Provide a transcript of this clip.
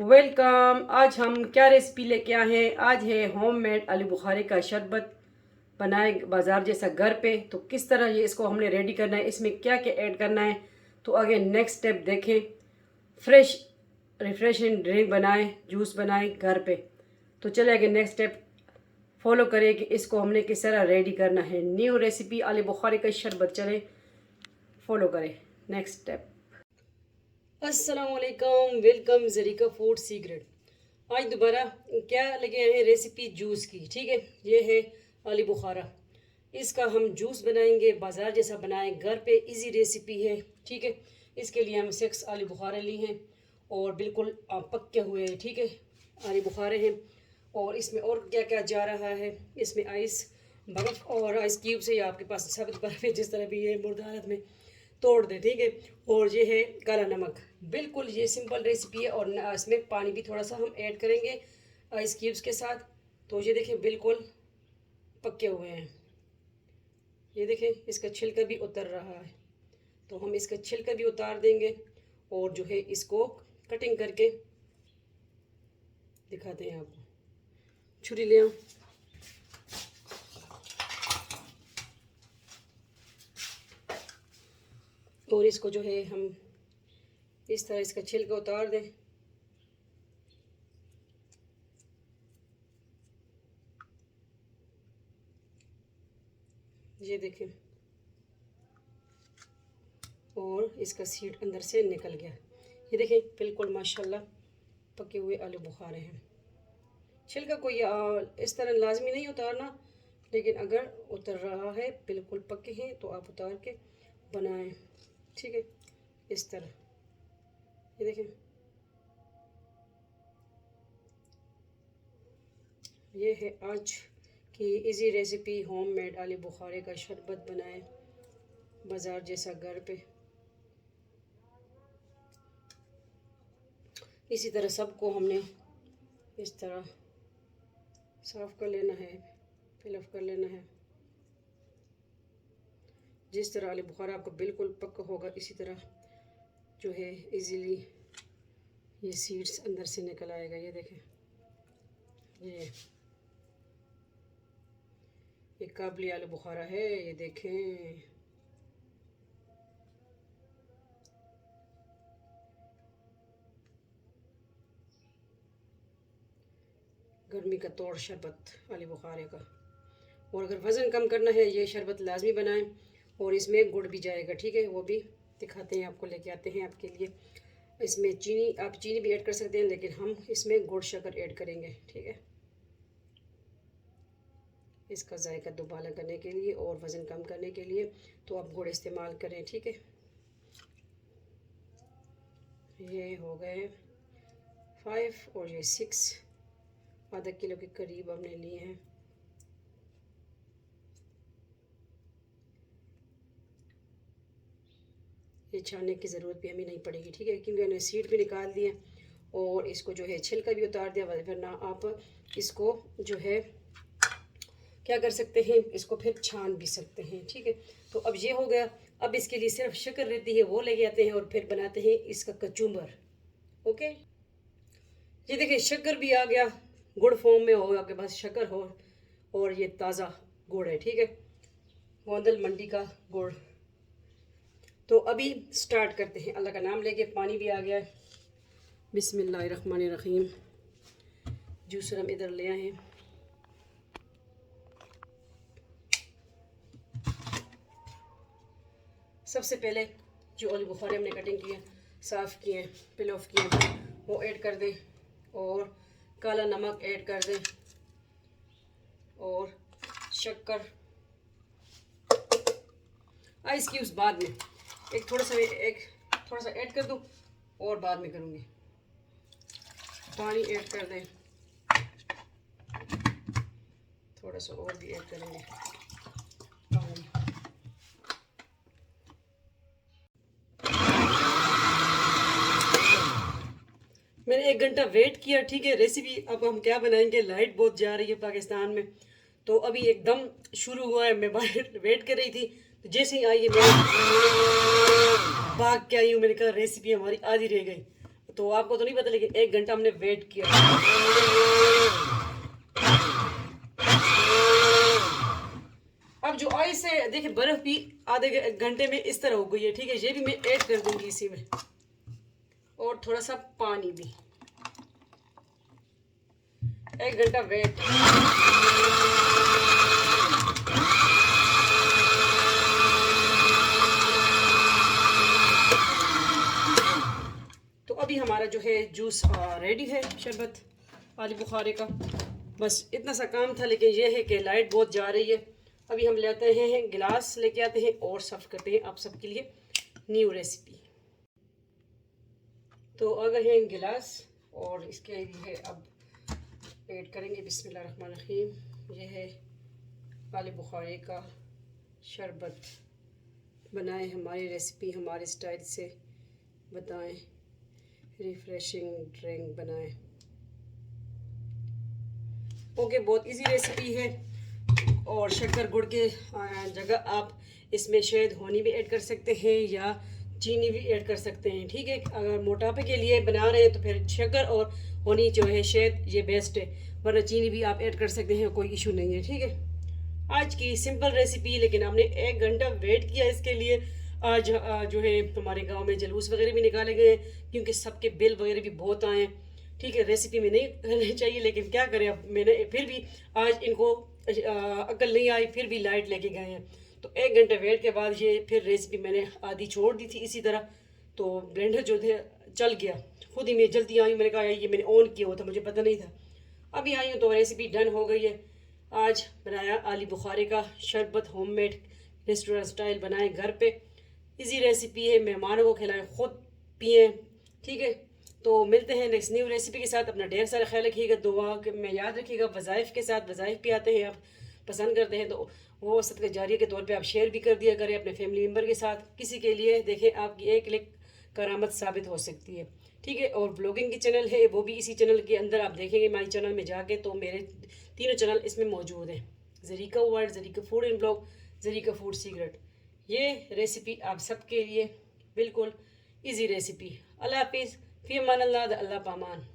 Welcome. आज हम क्या रेसिपी लेके आए हैं। आज है होममेड आलू बुखारे का शरबत। बनाए बाजार जैसा घर पे। तो किस तरह ये इसको हमने रेडी करना है, इसमें क्या क्या ऐड करना है, तो आगे नेक्स्ट स्टेप देखें। फ्रेश रिफ्रेशिंग ड्रिंक बनाएं, जूस बनाएं घर पे। तो चले आगे नेक्स्ट स्टेप फॉलो करें कि इसको हमने किस तरह रेडी करना है। न्यू रेसिपी आलू बुखारे का शरबत, चले फॉलो करें नेक्स्ट स्टेप। अस्सलाम वालेकुम, वेलकम ज़रीका फूड सीक्रेट। आज दोबारा क्या लगे हैं रेसिपी जूस की। ठीक है, ये है आलू बुखारा। इसका हम जूस बनाएंगे, बाज़ार जैसा बनाएं घर पे, इजी रेसिपी है। ठीक है, इसके लिए हम 6 आलू बुखारे लिए हैं और बिल्कुल पके हुए हैं। ठीक है, आलू बुखारे हैं। और इसमें और क्या क्या जा रहा है, इसमें आइस बर्फ़ और आइस क्यूब से, या आपके पास साबित बर्फ़ है जिस तरह भी है मुर्दा हालत में तोड़ दे। ठीक है, और ये है काला नमक। बिल्कुल ये सिंपल रेसिपी है। और इसमें पानी भी थोड़ा सा हम ऐड करेंगे आइस क्यूब्स के साथ। तो ये देखें बिल्कुल पके हुए हैं। ये देखें इसका छिलका भी उतर रहा है, तो हम इसका छिलका भी उतार देंगे और जो है इसको कटिंग करके दिखाते हैं आपको। छुरी ले आओ। और इसको जो है हम इस तरह इसका छिलका उतार दें। ये देखें, और इसका सीड अंदर से निकल गया। ये देखें बिल्कुल माशाल्लाह पके हुए आलू बुखारे हैं। छिलका कोई इस तरह लाजमी नहीं उतारना, लेकिन अगर उतर रहा है, बिल्कुल पके हैं, तो आप उतार के बनाएं। ठीक है, इस तरह। ये देखें, ये है आज की इजी रेसिपी होममेड आलू बुखारे का शरबत। बनाएं बाज़ार जैसा घर पे। इसी तरह सबको हमने इस तरह साफ़ कर लेना है, फिलअप कर लेना है। जिस तरह आलू बुखारा आपका बिल्कुल पक्का होगा, इसी तरह जो है इजीली ये सीड्स अंदर से निकल आएगा। ये देखें, ये काबली आलू बुखारा है। ये देखें, गर्मी का तोड़ शरबत आलू बुखारे का। और अगर वज़न कम करना है, ये शरबत लाजमी बनाएं। और इसमें गुड़ भी जाएगा। ठीक है, वो भी दिखाते हैं आपको, लेके आते हैं आपके लिए। इसमें चीनी, आप चीनी भी ऐड कर सकते हैं, लेकिन हम इसमें गुड़ शक्कर ऐड करेंगे। ठीक है, इसका जायका दोबारा करने के लिए और वज़न कम करने के लिए तो आप गुड़ इस्तेमाल करें। ठीक है, ये हो गए 5 और ये 6, आधा किलो के करीब हमने लिए हैं। ये छानने की ज़रूरत भी हमें नहीं पड़ेगी। ठीक है, क्योंकि मैंने सीड भी निकाल दिए और इसको जो है छिलका भी उतार दिया। वरना आप इसको जो है क्या कर सकते हैं, इसको फिर छान भी सकते हैं। ठीक है, तो अब ये हो गया। अब इसके लिए सिर्फ शक्कर रहती है, वो लेके आते हैं और फिर बनाते हैं इसका कचूम्बर। ओके, ये देखिए शक्कर भी आ गया, गुड़ फॉर्म में हो आपके पास शक्कर हो, और ये ताज़ा गुड़ है। ठीक है, गोंदल मंडी का गुड़। तो अभी स्टार्ट करते हैं, अल्लाह का नाम लेके। पानी भी आ गया है। बिस्मिल्लाहिर्रहमानिर्रहीम। जूसर हम इधर ले आए हैं। सबसे पहले जो आलू बुखारे हमने कटिंग किए, साफ़ किए, पिल ऑफ किए, वो ऐड कर दें। और काला नमक ऐड कर दें और शक्कर, आइस क्यूब्स बाद में। एक थोड़ा सा ऐड कर दूं और बाद में करूँगी। पानी ऐड कर दें, थोड़ा सा और भी ऐड करेंगे पानी। मैंने 1 घंटा वेट किया। ठीक है, रेसिपी अब हम क्या बनाएंगे, लाइट बहुत जा रही है पाकिस्तान में, तो अभी एकदम शुरू हुआ है। मैं बाहर वेट कर रही थी, तो जैसे ही आई है मैं भाग के आई हूँ। मैंने कहा रेसिपी हमारी आधी रह गई। तो आपको तो नहीं पता, लेकिन 1 घंटा हमने वेट किया। अब जो ऑयल से देखिए बर्फ़ भी आधे घंटे में इस तरह हो गई है, ठीक है। ये भी मैं ऐड कर दूंगी इसी में, और थोड़ा सा पानी भी। 1 घंटा वेट। तो अभी हमारा जो है जूस रेडी है, शरबत आलू बुखारे का। बस इतना सा काम था, लेकिन ये है कि लाइट बहुत जा रही है। अभी हम लेते हैं गिलास, लेके आते हैं और सर्व करते हैं आप सबके लिए न्यू रेसिपी। तो आ गए हैं गिलास, और इसके लिए अब ऐड करेंगे बिस्मिल्लाहिर्रहमानिर्रहीम। यह है आलू बुखारे का शरबत। बनाएं हमारी रेसिपी हमारे स्टाइल से, बताएं, रिफ्रेशिंग ड्रिंक बनाएं। ओके, बहुत इजी रेसिपी है। और शक्कर गुड़ के जगह आप इसमें शहद होनी भी ऐड कर सकते हैं या चीनी भी ऐड कर सकते हैं, ठीक है। अगर मोटापे के लिए बना रहे हैं तो फिर शक्कर और होनी जो है शहद ये बेस्ट है, वरना चीनी भी आप ऐड कर सकते हैं, कोई इशू नहीं है, ठीक है। आज की सिंपल रेसिपी, लेकिन हमने 1 घंटा वेट किया इसके लिए। आज जो है हमारे गांव में जलूस वगैरह भी निकाले गए, क्योंकि सबके बिल वगैरह भी बहुत आए हैं, ठीक है। रेसिपी में नहीं करनी चाहिए, लेकिन क्या करें, अब मैंने फिर भी आज इनको अकल नहीं आई, फिर भी लाइट लेके गए हैं। तो 1 घंटे वेट के बाद ये फिर रेसिपी मैंने आधी छोड़ दी थी इसी तरह। तो ब्लेंडर जो थे चल गया, खुद ही मैं जल्दी आई, मैंने कहा ये मैंने ऑन किया हुआ था, मुझे पता नहीं था। अभी आई हूँ तो रेसिपी डन हो गई है। आज बनाया आलू बुखारे का शरबत, होममेड रेस्टोरेंट स्टाइल बनाए घर पे। इजी रेसिपी है, मेहमानों को खिलाएं, खुद पिए, ठीक है। तो मिलते हैं नेक्स्ट न्यू रेसिपी के साथ। अपना ढेर सारा ख्याल रखिएगा, दुआ में याद रखिएगा। वज़ाइफ के साथ वज़ाइफ भी आते हैं, आप पसंद करते हैं तो वो सदका जारिया के तौर पे आप शेयर भी कर दिया करें अपने फैमिली मेम्बर के साथ, किसी के लिए। देखें, आपकी एक क्लिक करामत साबित हो सकती है, ठीक है। और ब्लॉगिंग की चैनल है, वो भी इसी चैनल के अंदर आप देखेंगे, माई चैनल में जाके, तो मेरे 3 चैनल इसमें मौजूद हैं। Zarika world, Zarika food and blog, Zarika food secret. ये रेसिपी आप सबके लिए बिल्कुल ईजी रेसिपी। अल्लाह हाफिज़, फ़ी अमान अल्लाह, अल्लाह पामान।